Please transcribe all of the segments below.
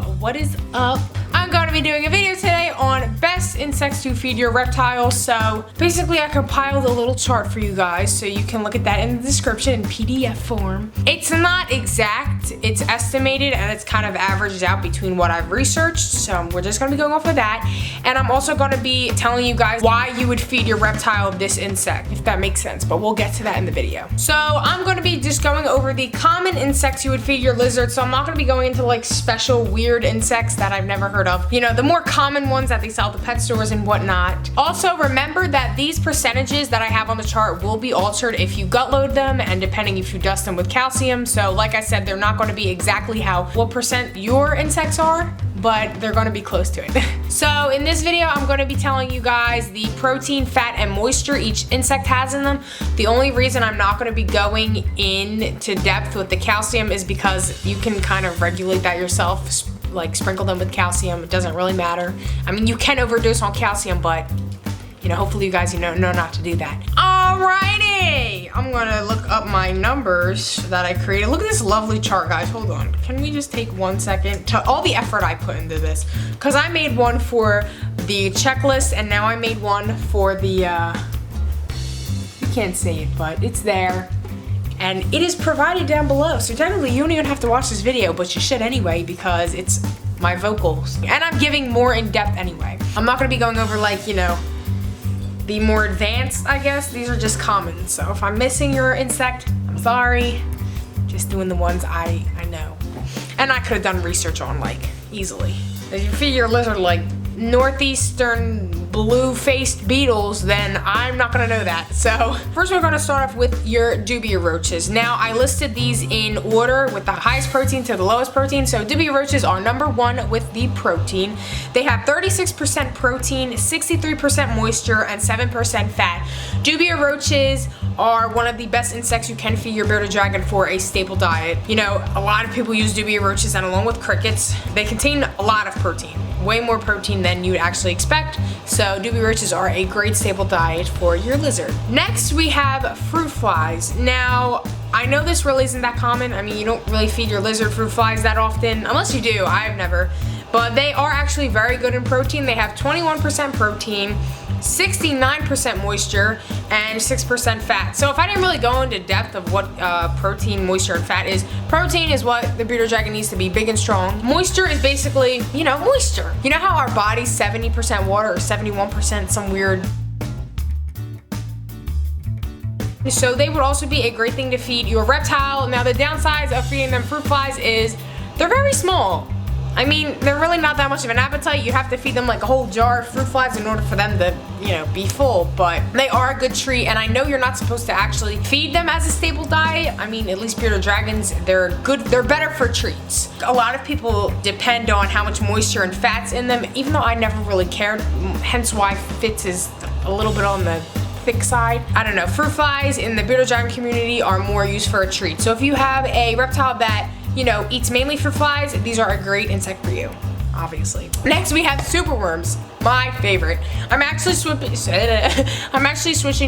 what is up? I'm going to be doing a video today on best insects to feed your reptiles. So basically I compiled a little chart for you guys so you can look at that in the description in PDF form. It's not exact, it's estimated, and it's kind of averaged out between what I've researched. So we're just going to be going off of that. And I'm also going to be telling you guys why you would feed your reptile this insect, if that makes sense, but we'll get to that in the video. So I'm going to be just going over the common insects you would feed your lizard. So I'm not going to be going into like special weird insects that I've never heard of. You know, the more common ones that they sell at the pet stores and whatnot. Also, remember that these percentages that I have on the chart will be altered if you gut load them and depending if you dust them with calcium. So like I said, they're not going to be exactly what percent your insects are, but they're going to be close to it. So in this video, I'm going to be telling you guys the protein, fat, and moisture each insect has in them. The only reason I'm not going to be going into depth with the calcium is because you can kind of regulate that yourself. Like sprinkle them with calcium, it doesn't really matter. I mean, you can overdose on calcium, but you know, hopefully you guys know not to do that. Alrighty, I'm gonna look up my numbers that I created. Look at this lovely chart, guys. Hold on, can we just take 1 second to all the effort I put into this? Because I made one for the checklist, and now I made one for the you can't see it, but it's there. And it is provided down below. So technically you don't even have to watch this video, but you should anyway because it's my vocals. And I'm giving more in depth anyway. I'm not gonna be going over like, you know, the more advanced, I guess. These are just common. So if I'm missing your insect, I'm sorry. Just doing the ones I know. And I could have done research on like easily. If you feed your lizard like northeastern blue-faced beetles, then I'm not gonna know that. So first we're gonna start off with your Dubia roaches. Now I listed these in order with the highest protein to the lowest protein. So Dubia roaches are #1 with the protein. They have 36% protein, 63% moisture, and 7% fat. Dubia roaches are one of the best insects you can feed your bearded dragon for a staple diet. You know, a lot of people use Dubia roaches, and along with crickets, they contain a lot of protein. Way more protein than you'd actually expect. So Dubia roaches are a great staple diet for your lizard. Next we have fruit flies. Now I know this really isn't that common. I mean, you don't really feed your lizard fruit flies that often, unless you do. I've never. But they are actually very good in protein. They have 21% protein, 69% moisture, and 6% fat. So if I didn't really go into depth of what protein, moisture, and fat is, protein is what the bearded dragon needs to be big and strong. Moisture is basically, you know, moisture. You know how our body's 70% water or 71%, some weird. So they would also be a great thing to feed your reptile. Now the downsides of feeding them fruit flies is they're very small. I mean, they're really not that much of an appetite. You have to feed them like a whole jar of fruit flies in order for them to, you know, be full. But they are a good treat, and I know you're not supposed to actually feed them as a staple diet. I mean, at least bearded dragons, they're good. They're better for treats. A lot of people depend on how much moisture and fat's in them, even though I never really cared. Hence why Fitz is a little bit on the thick side. I don't know. Fruit flies in the bearded dragon community are more used for a treat. So if you have a reptile that, you know, eats mainly fruit flies, these are a great insect for you, obviously. Next we have superworms, my favorite. I'm actually switching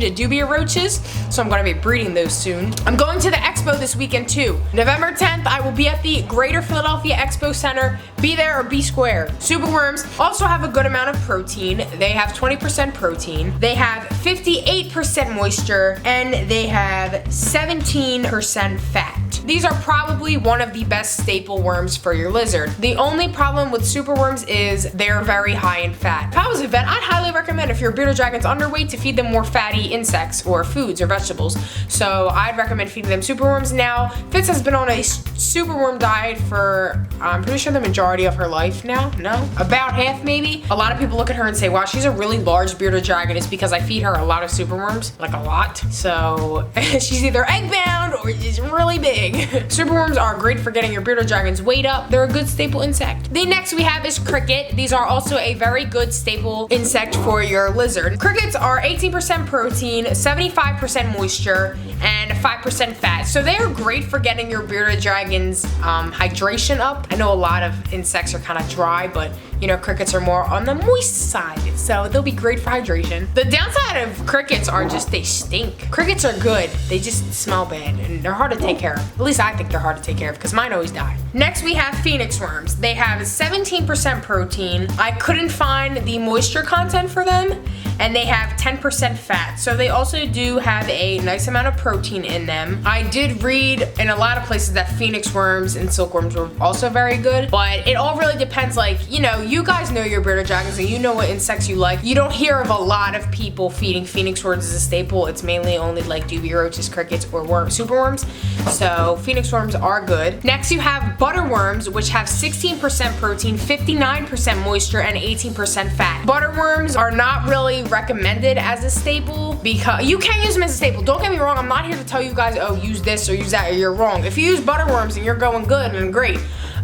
to Dubia roaches, so I'm gonna be breeding those soon. I'm going to the expo this weekend too. November 10th, I will be at the Greater Philadelphia Expo Center. Be there or be square. Superworms also have a good amount of protein. They have 20% protein. They have 58% moisture, and they have 17% fat. These are probably one of the best staple worms for your lizard. The only problem with superworms is they're very high in fat. If I was a vet, I'd highly recommend if your bearded dragon's underweight to feed them more fatty insects or foods or vegetables. So I'd recommend feeding them superworms. Now, Fitz has been on a superworm diet for, I'm pretty sure the majority of her life now. No? About half maybe. A lot of people look at her and say, wow, she's a really large bearded dragon. It's because I feed her a lot of superworms, like a lot. So she's either egg bound or she's really big. Superworms are great for getting your bearded dragon's weight up. They're a good staple insect. The next we have is cricket. These are also a very good staple insect for your lizard. Crickets are 18% protein, 75% moisture, and 5% fat. So they are great for getting your bearded dragon's hydration up. I know a lot of insects are kind of dry, but you know, crickets are more on the moist side, so they'll be great for hydration. The downside of crickets are just they stink. Crickets are good, they just smell bad, and they're hard to take care of. At least I think they're hard to take care of, because mine always die. Next we have phoenix worms. They have 17% protein. I couldn't find the moisture content for them, and they have 10% fat. So they also do have a nice amount of protein in them. I did read in a lot of places that phoenix worms and silkworms were also very good, but it all really depends. Like, you know, you guys know your bearded dragons and you know what insects you like. You don't hear of a lot of people feeding phoenix worms as a staple. It's mainly only like Dubia, roaches, crickets, or superworms. So phoenix worms are good. Next you have butterworms, which have 16% protein, 59% moisture, and 18% fat. Butterworms are not really recommended as a staple because you can use them as a staple. Don't get me wrong, I'm not here to tell you guys, oh, use this or use that, or you're wrong. If you use butterworms and you're going good and great,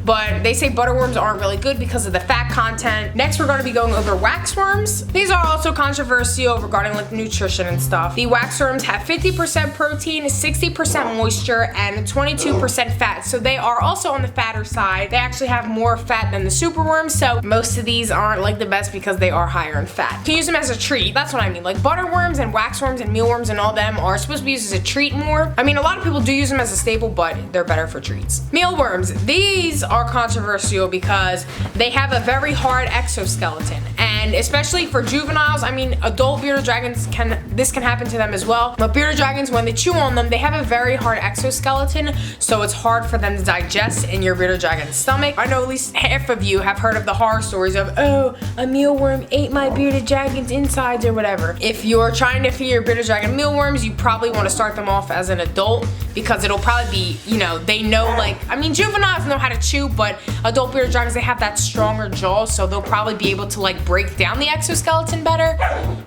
but they say butterworms aren't really good because of the fat content. Next, we're going to be going over waxworms. These are also controversial regarding like nutrition and stuff. The waxworms have 50% protein, 60% moisture, and 22% fat. So they are also on the fatter side. They actually have more fat than the superworms. So most of these aren't like the best because they are higher in fat. You can use them as a treat. That's what I mean. Like butterworms and waxworms and mealworms and all them are supposed to be used as a treat more. I mean, a lot of people do use them as a staple, but they're better for treats. Mealworms. These are controversial because they have a very hard exoskeleton, and especially for juveniles, I mean adult bearded dragons this can happen to them as well, but bearded dragons, when they chew on them, they have a very hard exoskeleton, so it's hard for them to digest in your bearded dragon's stomach. I know at least half of you have heard of the horror stories of, oh, a mealworm ate my bearded dragon's insides or whatever. If you're trying to feed your bearded dragon mealworms, you probably want to start them off as an adult because it'll probably be, you know, they know, like, I mean, juveniles know how to chew, but adult bearded dragons, they have that stronger jaw, so they'll probably be able to like break down the exoskeleton better.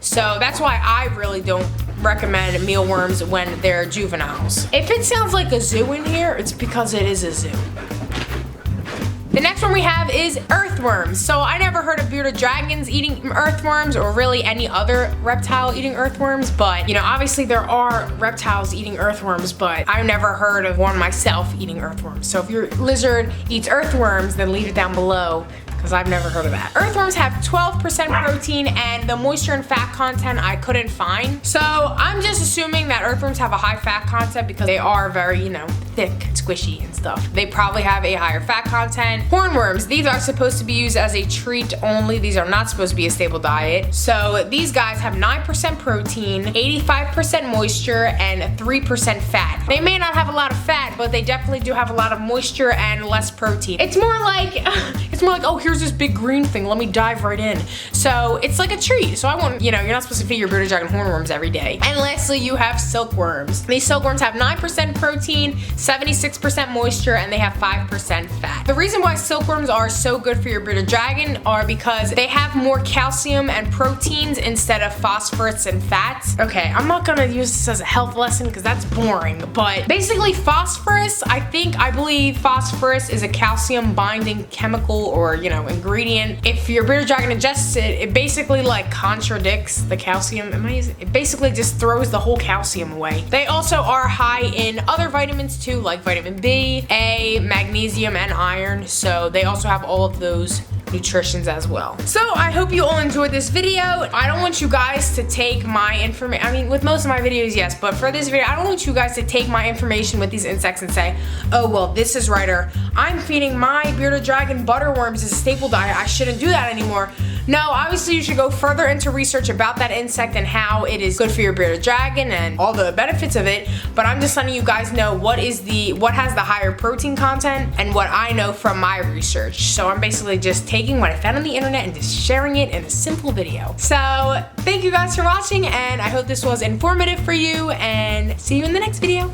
So that's why I really don't recommend mealworms when they're juveniles. If it sounds like a zoo in here, it's because it is a zoo. The next one we have is earthworms. So I never heard of bearded dragons eating earthworms or really any other reptile eating earthworms, but you know, obviously there are reptiles eating earthworms, but I've never heard of one myself eating earthworms. So if your lizard eats earthworms, then leave it down below, because I've never heard of that. Earthworms have 12% protein, and the moisture and fat content I couldn't find. So I'm just assuming that earthworms have a high fat content because they are very, you know, thick, squishy and stuff. They probably have a higher fat content. Hornworms, these are supposed to be used as a treat only. These are not supposed to be a staple diet. So these guys have 9% protein, 85% moisture, and 3% fat. They may not have a lot of fat, but they definitely do have a lot of moisture and less protein. It's more like, oh, here's this big green thing, let me dive right in. So it's like a treat. So I won't, you know, you're not supposed to feed your bearded dragon hornworms every day. And lastly, you have silkworms. These silkworms have 9% protein, 76% moisture, and they have 5% fat. The reason why silkworms are so good for your bearded dragon are because they have more calcium and proteins instead of phosphorus and fats. Okay, I'm not gonna use this as a health lesson because that's boring, but basically phosphorus, I believe phosphorus is a calcium binding chemical or, you know, ingredient. If your bearded dragon ingests it, it basically like contradicts the calcium. It basically just throws the whole calcium away. They also are high in other vitamins too, like vitamin B, A, magnesium, and iron. So they also have all of those nutritions as well. So I hope you all enjoyed this video. I don't want you guys to take my information, I mean with most of my videos yes, but for this video I don't want you guys to take my information with these insects and say, oh well, this is right, or I'm feeding my bearded dragon butterworms as a staple diet, I shouldn't do that anymore. No, obviously you should go further into research about that insect and how it is good for your bearded dragon and all the benefits of it, but I'm just letting you guys know what has the higher protein content and what I know from my research. So I'm basically just taking what I found on the internet and just sharing it in a simple video. So thank you guys for watching, and I hope this was informative for you, and see you in the next video.